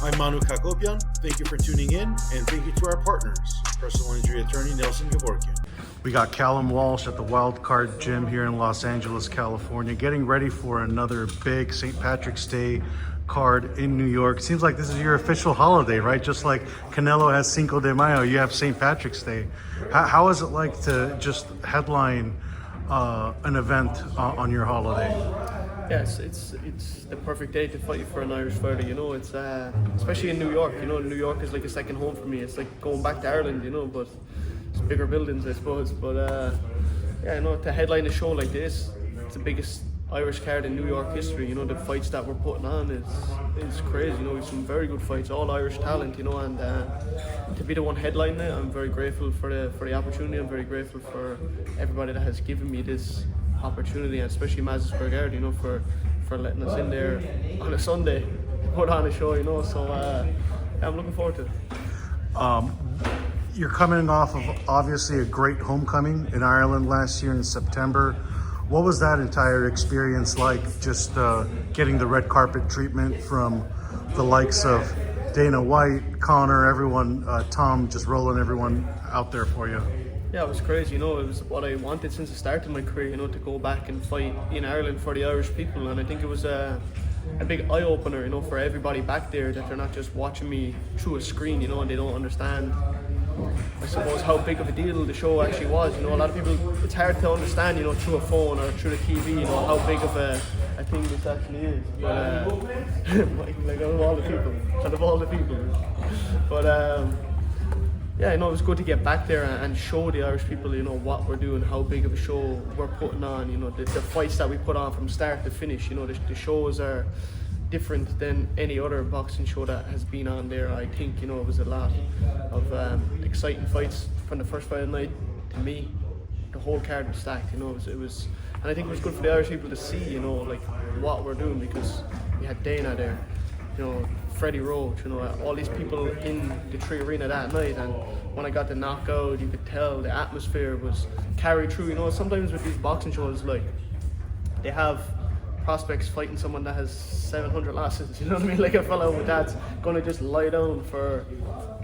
I'm Manouk Akopyan. Thank you for tuning in, and thank you to our partners, personal injury attorney Nelson Gevorkyan. We got Callum Walsh at the Wild Card Gym here in Los Angeles, California, getting ready for another big St. Patrick's Day card in New York. Seems like this is your official holiday, right? Just like Canelo has Cinco de Mayo, you have St. Patrick's Day. How is it like to just headline an event on your holiday? Yes, it's the perfect day to fight for an Irish fighter. You know, it's especially in New York. You know, New York is like a second home for me. It's like going back to Ireland. You know, but it's bigger buildings, I suppose. But yeah, you know, to headline a show like this, it's the biggest Irish card in New York history. You know, the fights that we're putting on is crazy. You know, we've some very good fights, all Irish talent. You know, and to be the one headlining it, I'm very grateful for the opportunity. I'm very grateful for everybody that has given me this opportunity, and especially Mazes Bergard, you know, for letting us in there on a Sunday to put on a show, you know. So yeah, I'm looking forward to it. You're coming off of obviously a great homecoming in Ireland last year in September. What was that entire experience like, just getting the red carpet treatment from the likes of Dana White, Connor, everyone, Tom, just rolling everyone out there for you? Yeah, it was crazy, you know. It was what I wanted since the start of my career, you know, to go back and fight in Ireland for the Irish people. And I think it was a big eye-opener, you know, for everybody back there, that they're not just watching me through a screen, you know, and they don't understand, I suppose, how big of a deal the show actually was. You know, a lot of people, it's hard to understand, you know, through a phone or through the TV, you know, how big of a thing this actually is. But like out of all the people. But yeah, you know, it was good to get back there and show the Irish people, you know, what we're doing, how big of a show we're putting on, you know, the fights that we put on from start to finish. You know, the shows are different than any other boxing show that has been on there. I think, you know, it was a lot of exciting fights from the first fight of the night. To me, the whole card was stacked, you know. It was, and I think it was good for the Irish people to see, you know, like what we're doing, because we had Dana there, you know, Freddie Roach, you know, all these people in the Tree Arena that night. And when I got the knockout, you could tell the atmosphere was carried through. You know, sometimes with these boxing shows, like, they have prospects fighting someone that has 700 losses, you know what I mean? Like a fellow that's going to just lie down for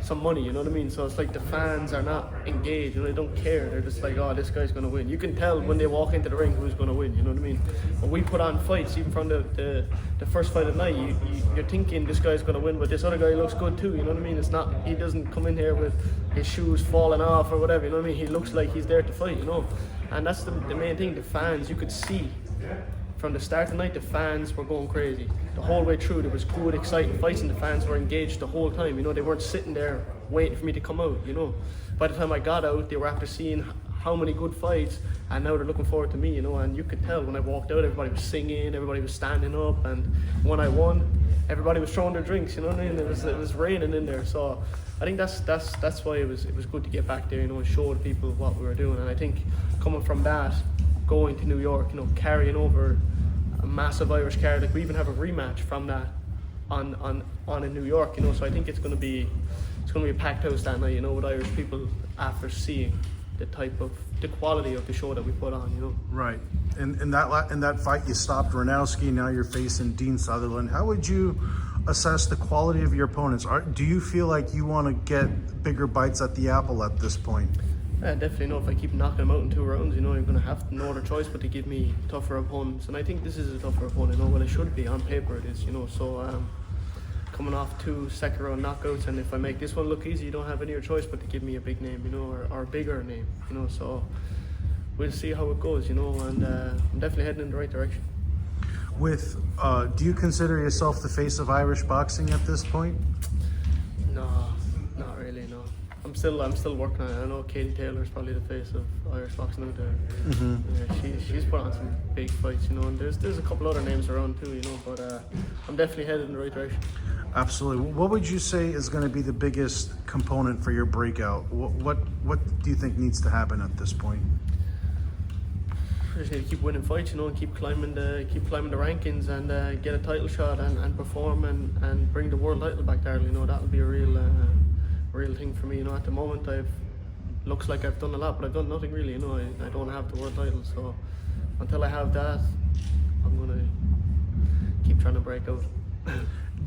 some money, you know what I mean? So it's like the fans are not engaged, you know, they don't care. They're just like, oh, this guy's going to win. You can tell when they walk into the ring who's going to win, you know what I mean? When we put on fights, even from the first fight of the night, you're thinking this guy's going to win, but this other guy looks good too, you know what I mean? It's not, he doesn't come in here with his shoes falling off or whatever, you know what I mean? He looks like he's there to fight, you know? And that's the main thing. The fans, you could see from the start of the night, the fans were going crazy. The whole way through, there was good, exciting fights, and the fans were engaged the whole time. You know, they weren't sitting there waiting for me to come out, you know. By the time I got out, they were after seeing how many good fights, and now they're looking forward to me, you know. And you could tell when I walked out, everybody was singing, everybody was standing up, and when I won, everybody was throwing their drinks, you know what I mean? It was raining in there. So I think that's why it was good to get back there, you know, and show the people what we were doing. And I think coming from that, going to New York, you know, carrying over a massive Irish card, like we even have a rematch from that on in New York, you know. So I think it's going to be a packed house that night, you know, with Irish people after seeing the quality of the show that we put on, you know. Right. In that fight, you stopped Ranowski. Now you're facing Dean Sutherland. How would you assess the quality of your opponents? Do you feel like you want to get bigger bites at the apple at this point? I definitely know if I keep knocking them out in 2 rounds, you know, you're going to have no other choice but to give me tougher opponents. And I think this is a tougher opponent, you know, what it should be. On paper it is, you know. So coming off 2 second round knockouts, and if I make this one look easy, you don't have any other choice but to give me a big name, you know, or a bigger name, you know. So we'll see how it goes, you know, and I'm definitely heading in the right direction. Do you consider yourself the face of Irish boxing at this point? No, not really, no. I'm still working on it. I know Katie Taylor's probably the face of Irish boxing out there. Mm-hmm. Yeah, she's put on some big fights, you know, and there's a couple other names around too, you know, but I'm definitely headed in the right direction. Absolutely. What would you say is going to be the biggest component for your breakout? What do you think needs to happen at this point? I just need to keep winning fights, you know, and keep climbing the rankings, and get a title shot and perform and bring the world title back there. You know, that would be a real thing for me. You know, at the moment looks like I've done a lot, but I've done nothing really. You know, I don't have the world title, so until I have that, I'm gonna keep trying to break out.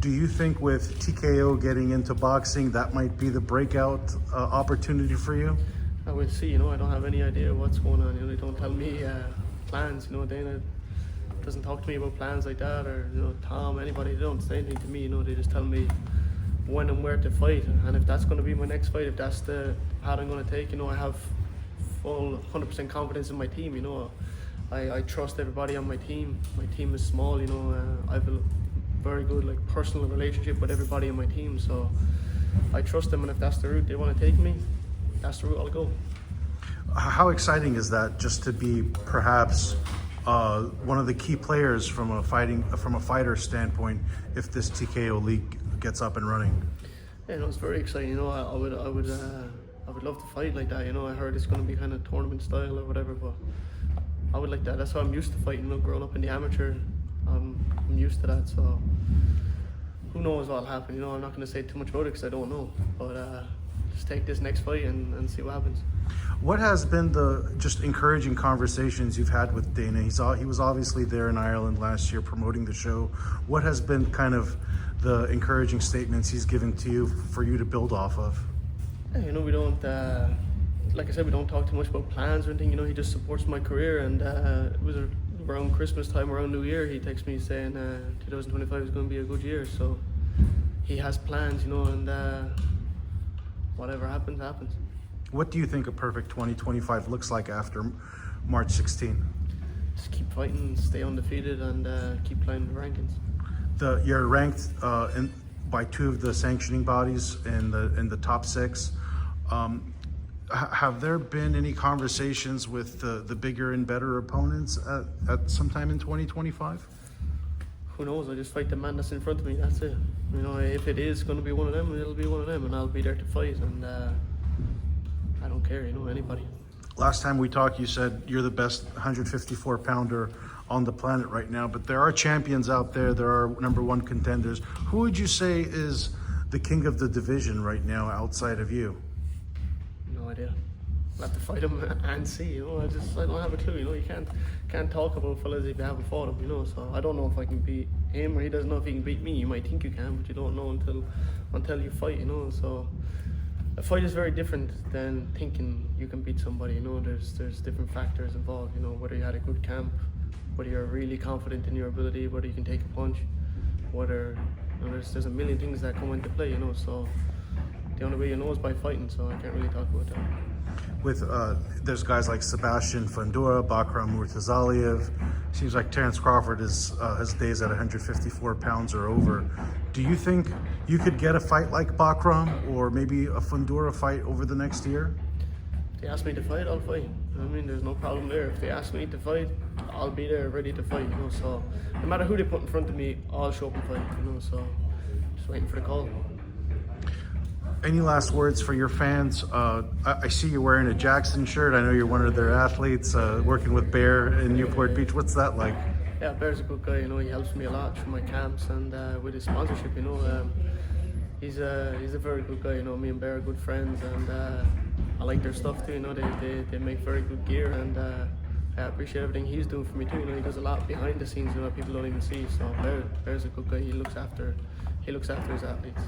Do you think with TKO getting into boxing, that might be the breakout opportunity for you? I will see. You know, I don't have any idea what's going on. You know, they don't tell me plans. You know, Dana doesn't talk to me about plans like that, or you know, Tom, anybody. They don't say anything to me. You know, they just tell me when and where to fight, and if that's going to be my next fight, if that's the path I'm going to take. You know, I have full 100% confidence in my team. You know, I trust everybody on my team. My team is small. You know, I have a very good personal relationship with everybody on my team, so I trust them, and if that's the route they want to take me, that's the route I'll go. How exciting is that, just to be perhaps one of the key players from a fighter standpoint, if this TKO league gets up and running? Yeah, no, it's very exciting. You know, I would love to fight like that. You know, I heard it's going to be kind of tournament style or whatever, but I would like that. That's how I'm used to fighting. You know, growing up in the amateur, I'm used to that. So who knows what'll happen? You know, I'm not going to say too much about it because I don't know. But just take this next fight and see what happens. What has been the just encouraging conversations you've had with Dana? He was obviously there in Ireland last year promoting the show. What has been kind of the encouraging statements he's given to you for you to build off of? Yeah, you know, we don't, like I said, we don't talk too much about plans or anything. You know, he just supports my career, and it was around Christmas time, around New Year, he texted me saying 2025 is going to be a good year. So he has plans, you know, and whatever happens, happens. What do you think a perfect 2025 looks like after March 16? Just keep fighting, stay undefeated, and keep playing the rankings. You're ranked by two of the sanctioning bodies in the top 6. Have there been any conversations with the bigger and better opponents at some time in 2025? Who knows? I just fight the man that's in front of me. That's it. You know, if it is going to be one of them, it'll be one of them, and I'll be there to fight. And I don't care. You know, anybody. Last time we talked, you said you're the best 154 pounder on the planet right now, but there are champions out there. There are #1 contenders. Who would you say is the king of the division right now outside of you? No idea. I'll have to fight him and see. You know, I don't have a clue. You know, you can't talk about fellas if you haven't fought him. You know, so I don't know if I can beat him, or he doesn't know if he can beat me. You might think you can, but you don't know until you fight. You know, so a fight is very different than thinking you can beat somebody. You know, there's different factors involved. You know, whether you had a good camp, whether you're really confident in your ability, whether you can take a punch, whether there's a million things that come into play. You know, so the only way you know is by fighting. So I can't really talk about that. With there's guys like Sebastian Fundora, Bakram Murtazaliev. Seems like Terence Crawford has days at 154 pounds or over. Do you think you could get a fight like Bakram or maybe a Fundora fight over the next year? If they ask me to fight, I'll fight. I mean, there's no problem there. If they ask me to fight, I'll be there ready to fight. You know, so no matter who they put in front of me, I'll show up and fight. You know, so just waiting for the call. Any last words for your fans? I see you wearing a Jackson shirt. I know you're one of their athletes, working with Bear in Newport Beach. What's that like? Yeah, Bear's a good guy. You know, he helps me a lot through my camps and with his sponsorship. You know, he's a very good guy. You know, me and Bear are good friends, and I like their stuff too. You know, they make very good gear, and I appreciate everything he's doing for me too. You know, he does a lot behind the scenes. You know, people don't even see. So Bear's a good guy. He looks after his athletes.